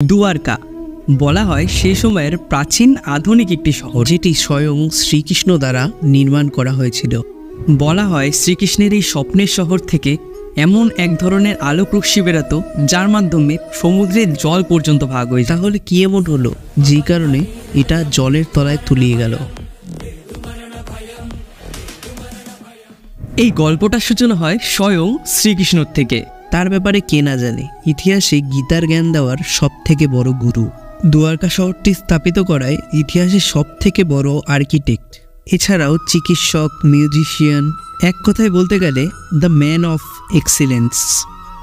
দুয়ারকা বলা হয় সে সময়ের প্রাচীন আধুনিক একটি শহর, যেটি স্বয়ং শ্রীকৃষ্ণ দ্বারা নির্মাণ করা হয়েছিল। বলা হয় শ্রীকৃষ্ণের এই স্বপ্নের শহর থেকে এমন এক ধরনের আলোক রশ্মি বেরাতো যার মাধ্যমে সমুদ্রের জল পর্যন্ত ভাগ হয়ে। তাহলে কি এমন হলো যে কারণে এটা জলের তলায় তলিয়ে গেল? এই গল্পটার সূচনা হয় স্বয়ং শ্রীকৃষ্ণর থেকে। তার ব্যাপারে কে না জানে, ইতিহাসে গীতার জ্ঞান দেওয়ার সব থেকে বড় গুরু। দুয়ারকা শহরটি স্থাপিত করায় ইতিহাসের সব থেকে বড় আর্কিটেক্ট, এছাড়াও চিকিৎসক, মিউজিশিয়ান, এক কথায় বলতে গেলে দ্য ম্যান অফ এক্সিলেন্স।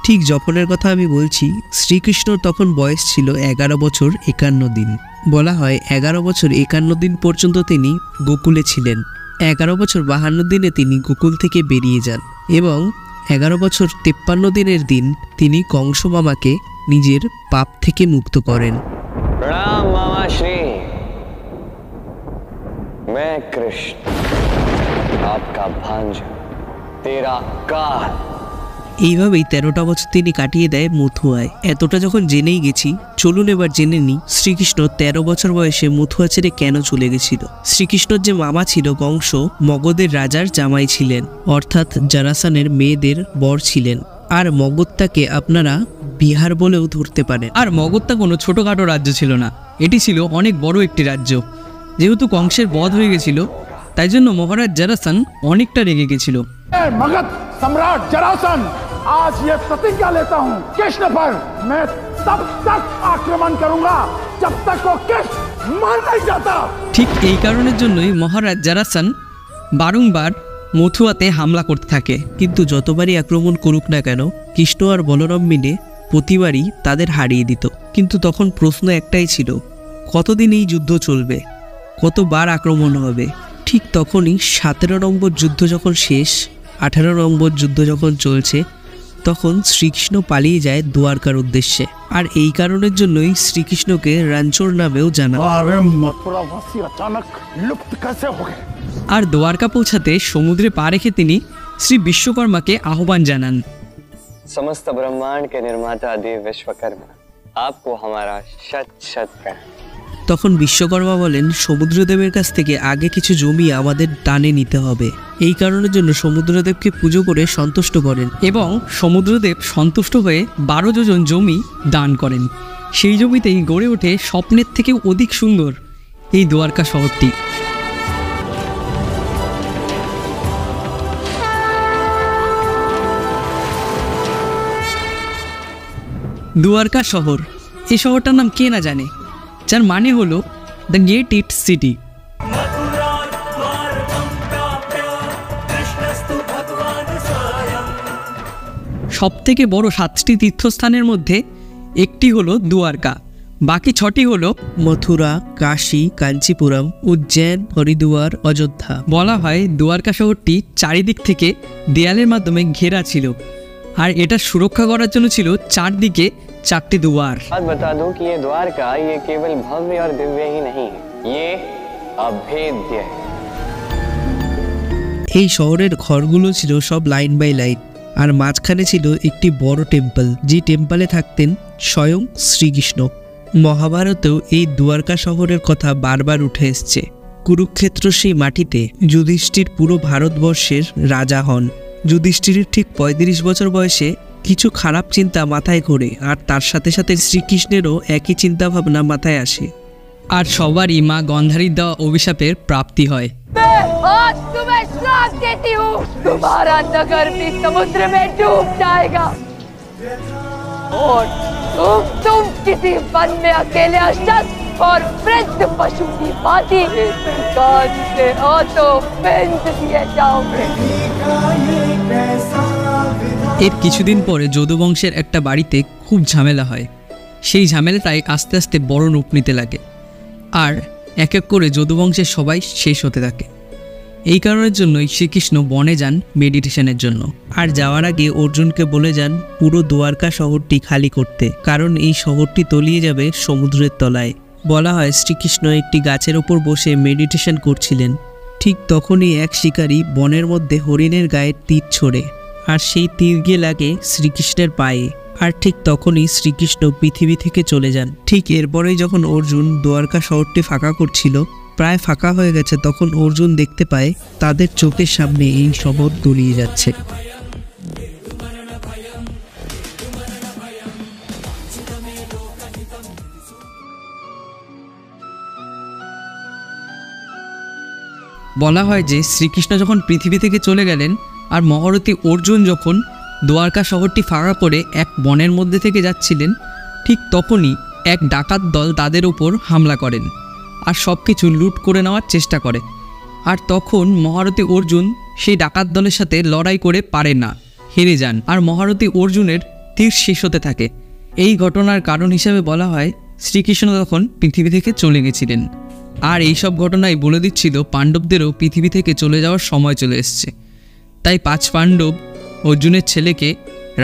ঠিক যখনের কথা আমি বলছি, শ্রীকৃষ্ণ তখন বয়স ছিল 11 বছর 51 দিন। বলা হয় 11 বছর 51 দিন পর্যন্ত তিনি গোকুলে ছিলেন। 11 বছর 52 দিনে তিনি গোকুল থেকে বেরিয়ে যান এবং 11 বছর 53 দিনের দিন তিনি কংস মামাকে নিজের পাপ থেকে মুক্ত করেন। प्रणाम मामा श्री, मैं कृष्ण आपका भांजा, तेरा काल। এইভাবেই 13টা বছর তিনি কাটিয়ে দেয় মথুয়ায়। এতটা যখন জেনেই গেছি, চলুন এবার জেনে নিই শ্রীকৃষ্ণ 13 বছর বয়সে মথুয়া ছেড়ে কেন চলে গেছিল। শ্রীকৃষ্ণর যে মামা ছিল কংস, মগধের রাজার জামাই ছিলেন, অর্থাৎ জারাসানের মেয়েদের বর ছিলেন। আর মগধটাকে আপনারা বিহার বলেও ধরতে পারেন। আর মগধটা কোনো ছোটোখাটো রাজ্য ছিল না, এটি ছিল অনেক বড় একটি রাজ্য। যেহেতু কংসের বধ হয়ে গেছিল, তাই জন্য মহারাজ জারাসান অনেকটা রেগে গেছিল। मगध सम्राट जरासन, आज ये प्रतिज्ञा लेता हूँ कृष्ण पर मैं तब तक आक्रमण करूंगा जब तक वो कृष्ण मर नहीं जाता। ঠিক এই কারণের জন্যই মহারাজ জারাসান বারংবার মথুয়াতে হামলা করতে থাকে। কিন্তু যতবারই আক্রমণ করুক না কেন, কৃষ্ণ আর বলরাম মিলে প্রতিবারই তাদের হারিয়ে দিত। কিন্তু তখন প্রশ্ন একটাই ছিল, কতদিন এই যুদ্ধ চলবে, কতবার আক্রমণ হবে? ঠিক তখনই 17 নম্বর যুদ্ধ যখন শেষ, 18 নম্বর যুদ্ধ যখন চলছে, তখন শ্রীকৃষ্ণ পালিয়ে যায় দুয়ারকার উদ্দেশ্যে। আর এই কারণের জন্যই শ্রীকৃষ্ণকে রাঞ্চোর নামেও জানা। मथुरावासी अचानक लुप्त कैसे हो गए? আর দ্বারকা পৌঁছাতে সমুদ্রে পা রেখে তিনি শ্রী বিশ্বকর্মাকে আহ্বান জানান। समस्त ब्रह्मांड के निर्माता देव विश्वकर्मा, आपको हमारा शत शत प्रणाम। তখন বিশ্বকর্মা বলেন, সমুদ্রদেবের কাছ থেকে আগে কিছু জমি আমাদের দানে নিতে হবে। এই কারণের জন্য সমুদ্রদেবকে পুজো করে সন্তুষ্ট করেন এবং সমুদ্রদেব সন্তুষ্ট হয়ে 12 যোজন জমি দান করেন। সেই জমিতেই গড়ে ওঠে স্বপ্নের থেকেও অধিক সুন্দর এই দ্বারকা শহরটি। দুয়ারকা শহর, এই শহরটার নাম কে না জানে, যার মানে হলো দ্য গেট ইট সিটি। সব থেকে বড় 7টি তীর্থস্থানের মধ্যে একটি হলো দুয়ারকা, বাকি 6টি হলো মথুরা, কাশী, কাঞ্চিপুরম, উজ্জয়ন, হরিদ্বার, অযোধ্যা। বলা হয় দুয়ারকা শহরটি চারিদিক থেকে দেয়ালের মাধ্যমে ঘেরা ছিল, আর এটা সুরক্ষা করার জন্য ছিল চারদিকে 4টি দুয়ার। बात बता दूं कि ये द्वारका ये केवल भव्य और दिव्य ही नहीं है, ये अभेद्य है। এই শহরের ঘরগুলো ছিল সব লাইন বাই লাইন, আর মাঝখানে ছিল একটি বড় টেম্পল, যে টেম্পলে থাকতেন স্বয়ং শ্রীকৃষ্ণ। মহাভারতেও এই দুয়ারকা শহরের কথা বারবার উঠে এসছে। কুরুক্ষেত্র সেই মাটিতে যুধিষ্ঠির পুরো ভারতবর্ষের রাজা হন। যুধিষ্ঠিরের ঠিক 35 বছর বয়সে কিছু খারাপ চিন্তা মাথায় ঘোরে, আর তার সাথে সাথে শ্রীকৃষ্ণেরও একই চিন্তা ভাবনা মাথায় আসে। আর সবারই মা গন্ধারীর দেওয়া অভিশাপের প্রাপ্তি হয়। आज तुम्हें श्राप देती हूँ, तुम्हारा नगर भी समुद्र में डूब जाएगा और तुम किसी वन में अकेले अशक्त और वृद्ध पशु की भांति कान से हाथों फेंक दिए जाओगे। এর কিছুদিন পরে যদুবংশের একটা বাড়িতে খুব ঝামেলা হয়। সেই ঝামেলাটাই আস্তে আস্তে বড় রূপ নিতে লাগে, আর এক এক করে যদুবংশের সবাই শেষ হতে থাকে। এই কারণের জন্যই শ্রীকৃষ্ণ বনে যান মেডিটেশনের জন্য, আর যাওয়ার আগে অর্জুনকে বলে যান পুরো দুয়ারকা শহরটি খালি করতে, কারণ এই শহরটি তলিয়ে যাবে সমুদ্রের তলায়। বলা হয় শ্রীকৃষ্ণ একটি গাছের ওপর বসে মেডিটেশন করছিলেন। ঠিক তখনই এক শিকারী বনের মধ্যে হরিণের গায়ে তীর ছোড়ে, আর সেই তীর গিয়ে লাগে শ্রীকৃষ্ণের পায়ে। আর ঠিক তখনই শ্রীকৃষ্ণ পৃথিবী থেকে চলে যান। ঠিক এরপরেই যখন অর্জুন দ্বারকা শহরটি ফাঁকা করছিল, প্রায় ফাঁকা হয়ে গেছে, তখন অর্জুন দেখতে পায় তাদের চোখের সামনে এই শহর তলিয়ে যাচ্ছে। বলা হয় যে শ্রীকৃষ্ণ যখন পৃথিবী থেকে চলে গেলেন আর মহারথী অর্জুন যখন দ্বারকা শহরটি ফাঁকা করে এক বনের মধ্যে থেকে যাচ্ছিলেন, ঠিক তখনই এক ডাকাত দল তাদের ওপর হামলা করেন আর সব কিছু লুট করে নেওয়ার চেষ্টা করে। আর তখন মহারথী অর্জুন সেই ডাকাত দলের সাথে লড়াই করে পারে না, হেরে যান আর মহারথী অর্জুনের তীর শেষ হতে থাকে। এই ঘটনার কারণ হিসাবে বলা হয় শ্রীকৃষ্ণ তখন পৃথিবী থেকে চলে গেছিলেন। আর এই সব ঘটনাই বলে দিচ্ছিল পাণ্ডবদেরও পৃথিবী থেকে চলে যাওয়ার সময় চলে এসছে। তাই 5 পাণ্ডব অর্জুনের ছেলেকে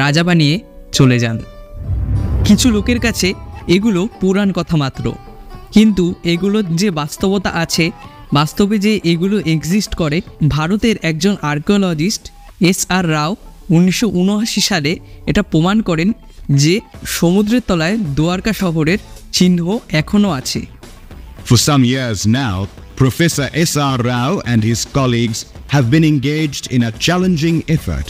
রাজা বানিয়ে চলে যান। কিছু লোকের কাছে এগুলো পুরাণ কথা মাত্র, কিন্তু এগুলোর যে বাস্তবতা আছে, বাস্তবে যে এগুলো এক্সিস্ট করে, ভারতের একজন আর্কিওলজিস্ট SR রাও 1979 সালে এটা প্রমাণ করেন যে সমুদ্রের তলায় দ্বারকা শহরের চিহ্ন এখনও আছে। For some years now, Professor S.R. Rao and his colleagues have been engaged in a challenging effort.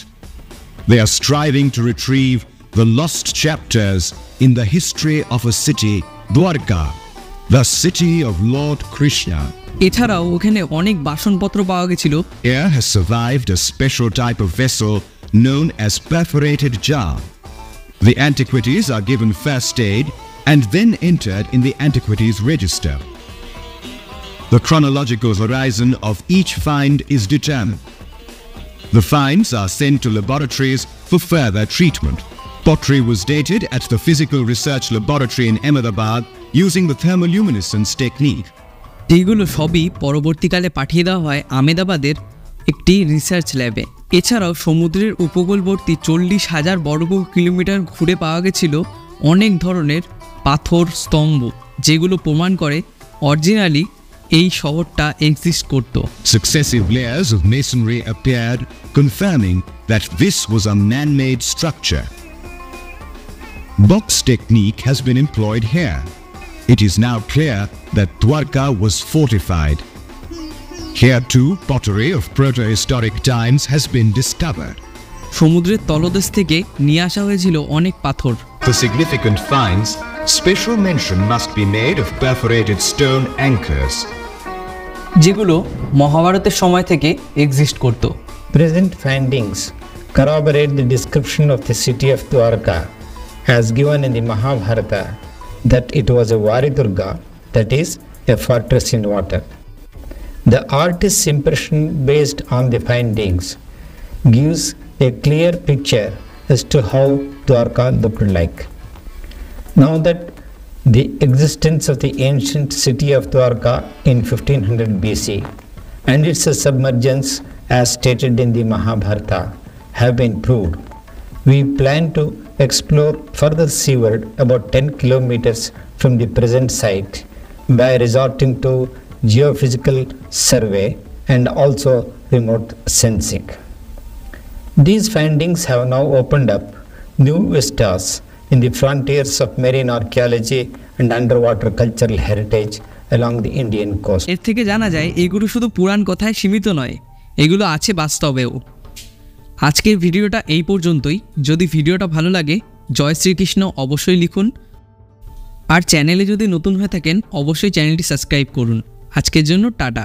They are striving to retrieve the lost chapters in the history of a city, Dwarka, the city of Lord Krishna. এছাড়াও ওখানে অনেক বাসনপত্র পাওয়া গেছিল। Here has survived a special type of vessel known as perforated jar. The antiquities are given first aid and then entered in the antiquities register. The chronological horizon of each find is determined. The finds are sent to laboratories for further treatment. Pottery was dated at the Physical Research Laboratory in Ahmedabad using the thermoluminescence technique. যেগুলো সবই পরবর্তীকালে পাঠিয়ে দেওয়া হয় আহমেদাবাদের একটি research ল্যাবে। এছাড়াও সমুদ্রের উপকূলবর্তী 40,000 বর্গ কিলোমিটার ঘুরে পাওয়া গেছিল অনেক ধরনের পাথর স্তম্ভ, যেগুলো প্রমাণ করে অরিজিনালি এই শহরটা এক্সিস্ট করত। Successive layers of masonry appeared, confirming that this was a man-made structure. Box technique has been employed here. It is now clear that Dwarka was fortified. Here too, pottery of protohistoric times has been discovered. সমুদ্রের তলদেশ থেকে নিয়ে আসা হয়েছিল অনেক পাথর। For significant finds, special mention must be made of perforated stone anchors. যেগুলো মহাভারতের সময় থেকে এক্সিস্ট করত। Present findings corroborate the description of the city of Dwarka as given in the Mahabharata, that it was a Varidurga, that is, a fortress in water. The artist's impression based on the findings gives a clear picture as to how Dwarka looked like. Now that the existence of the ancient city of Dwarka in 1500 BC and its submergence as stated in the Mahabharata have been proved, we plan to explore further seaward about 10 kilometers from the present site by resorting to geophysical survey and also remote sensing. These findings have now opened up new vistas in the frontiers of marine archaeology and underwater cultural heritage along the Indian coast. এর থেকে জানা যায় এগুলো শুধু পুরাণ কথায় সীমিত নয়, এগুলো আছে বাস্তবেও। আজকের ভিডিওটা এই পর্যন্তই। যদি ভিডিওটা ভালো লাগে জয় শ্রীকৃষ্ণ অবশ্যই লিখুন, আর চ্যানেলে যদি নতুন হয়ে থাকেন অবশ্যই চ্যানেলটি সাবস্ক্রাইব করুন। আজকের জন্য টাটা।